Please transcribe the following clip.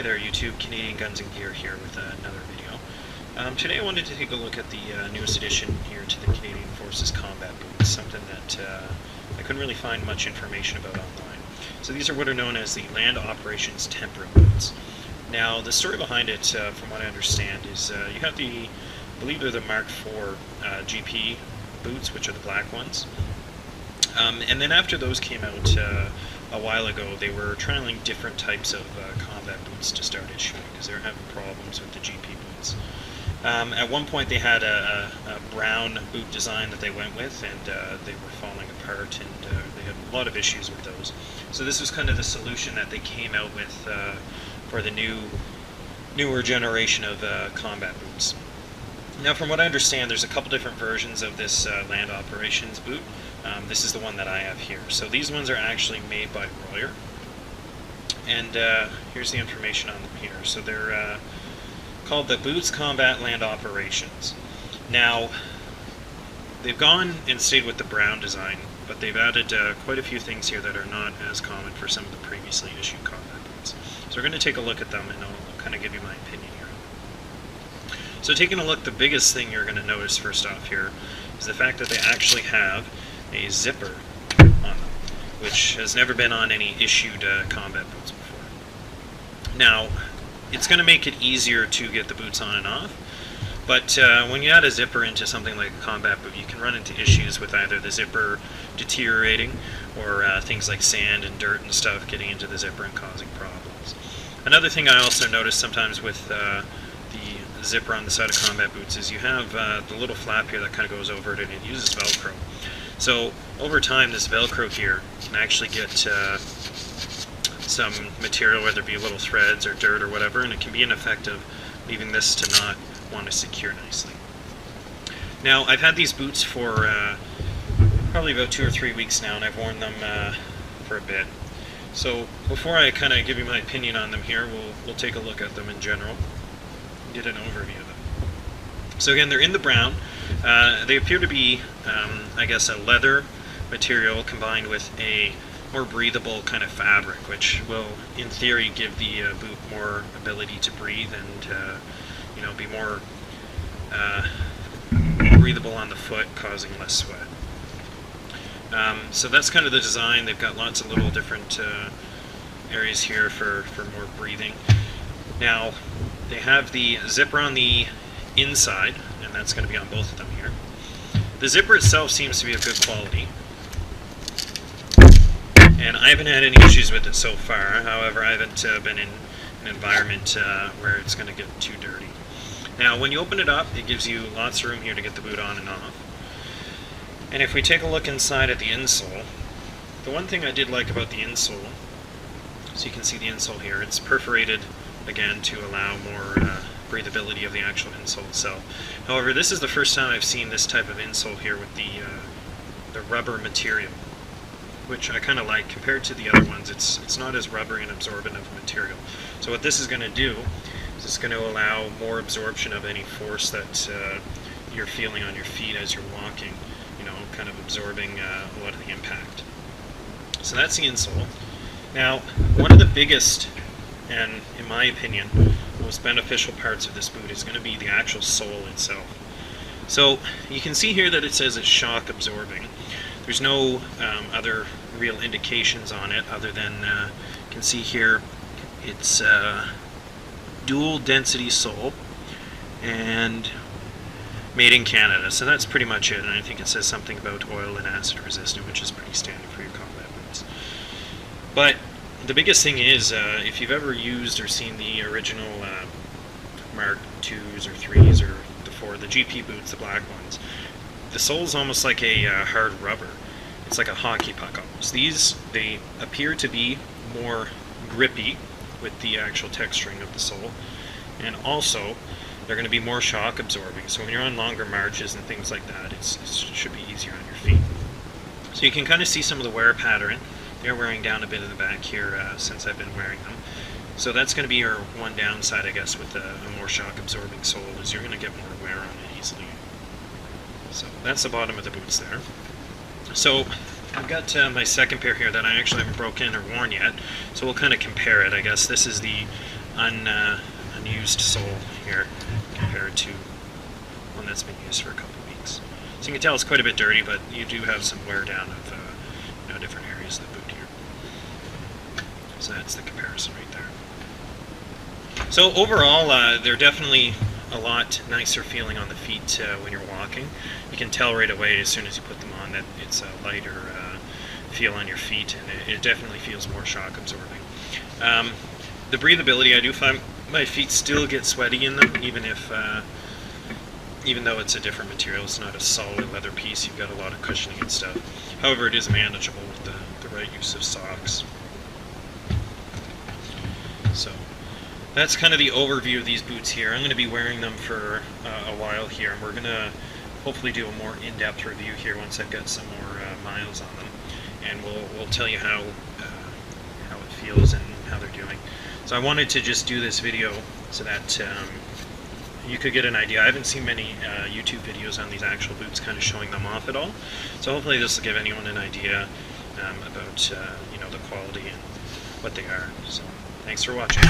there YouTube, Canadian Guns and Gear here with another video. Today I wanted to take a look at the newest addition here to the Canadian Forces combat boots, something that I couldn't really find much information about online. So these are what are known as the Land Operations Temperate boots. Now the story behind it, from what I understand, is you have the, I believe they're the Mark IV GP boots, which are the black ones. And then after those came out a while ago, they were trialing different types of combat boots to start issuing because they were having problems with the GP boots. At one point they had a brown boot design that they went with, and they were falling apart, and they had a lot of issues with those. So this was kind of the solution that they came out with for the newer generation of combat boots. Now, from what I understand, there's a couple different versions of this Land Operations boot. This is the one that I have here. So these ones are actually made by Royer, and here's the information on them here. So they're called the Boots Combat Land Operations. Now, they've gone and stayed with the brown design, but they've added quite a few things here that are not as common for some of the previously issued combat boots. So we're going to take a look at them, and I'll kind of give you my opinion here. So taking a look, the biggest thing you're going to notice first off here is the fact that they actually have a zipper on them, which has never been on any issued combat boots before. Now, it's going to make it easier to get the boots on and off, but when you add a zipper into something like a combat boot, you can run into issues with either the zipper deteriorating or things like sand and dirt and stuff getting into the zipper and causing problems. Another thing I also notice sometimes with the zipper on the side of combat boots is you have the little flap here that kind of goes over it, and it uses Velcro. So over time, this Velcro here can actually get some material, whether it be little threads or dirt or whatever, and it can be ineffective, leaving this to not want to secure nicely. Now, I've had these boots for probably about 2 or 3 weeks now, and I've worn them for a bit. So before I kind of give you my opinion on them here, we'll take a look at them in general, get an overview of them. So again, they're in the brown. They appear to be, I guess, a leather material combined with a more breathable kind of fabric, which will, in theory, give the boot more ability to breathe and, you know, be more breathable on the foot, causing less sweat. So that's kind of the design. They've got lots of little different areas here for more breathing. Now, they have the zipper on the inside, and that's going to be on both of them here. The zipper itself seems to be of good quality, and I haven't had any issues with it so far. However, I haven't been in an environment where it's going to get too dirty. Now, when you open it up, it gives you lots of room here to get the boot on and off. And if we take a look inside at the insole, the one thing I did like about the insole, so you can see the insole here, it's perforated again to allow more breathability of the actual insole itself. However, this is the first time I've seen this type of insole here with the rubber material, which I kind of like. Compared to the other ones, it's not as rubbery and absorbent of a material. So what this is going to do is it's going to allow more absorption of any force that you're feeling on your feet as you're walking, you know, kind of absorbing a lot of the impact. So that's the insole. Now, one of the biggest, and in my opinion, most beneficial parts of this boot is going to be the actual sole itself. So you can see here that it says it's shock absorbing. There's no other real indications on it other than you can see here it's dual density sole and made in Canada. So that's pretty much it, and I think it says something about oil and acid resistant, which is pretty standard for your combat boots. But the biggest thing is, if you've ever used or seen the original Mark IIs or 3s or the GP boots, the black ones, the sole's almost like a hard rubber. It's like a hockey puck almost. These, they appear to be more grippy with the actual texturing of the sole, and also they're going to be more shock absorbing. So when you're on longer marches and things like that, it should be easier on your feet. So you can kind of see some of the wear pattern. They're wearing down a bit in the back here since I've been wearing them. So that's going to be your one downside, I guess, with a more shock-absorbing sole, is you're going to get more wear on it easily. So that's the bottom of the boots there. So I've got my second pair here that I actually haven't broken or worn yet, so we'll kind of compare it. I guess this is the unused sole here compared to one that's been used for a couple of weeks. So you can tell it's quite a bit dirty, but you do have some wear down of different areas of the boot here. So that's the comparison right there. So overall, they're definitely a lot nicer feeling on the feet when you're walking. You can tell right away as soon as you put them on that it's a lighter feel on your feet, and it definitely feels more shock absorbing. The breathability, I do find my feet still get sweaty in them, even though it's a different material. It's not a solid leather piece. You've got a lot of cushioning and stuff. However, it is manageable with the right use of socks. So that's kind of the overview of these boots here. I'm going to be wearing them for a while here, and we're going to hopefully do a more in-depth review here once I've got some more miles on them, and we'll tell you how it feels and how they're doing. So I wanted to just do this video so that you could get an idea. I haven't seen many YouTube videos on these actual boots kind of showing them off at all. So hopefully this will give anyone an idea about the quality and what they are. So thanks for watching.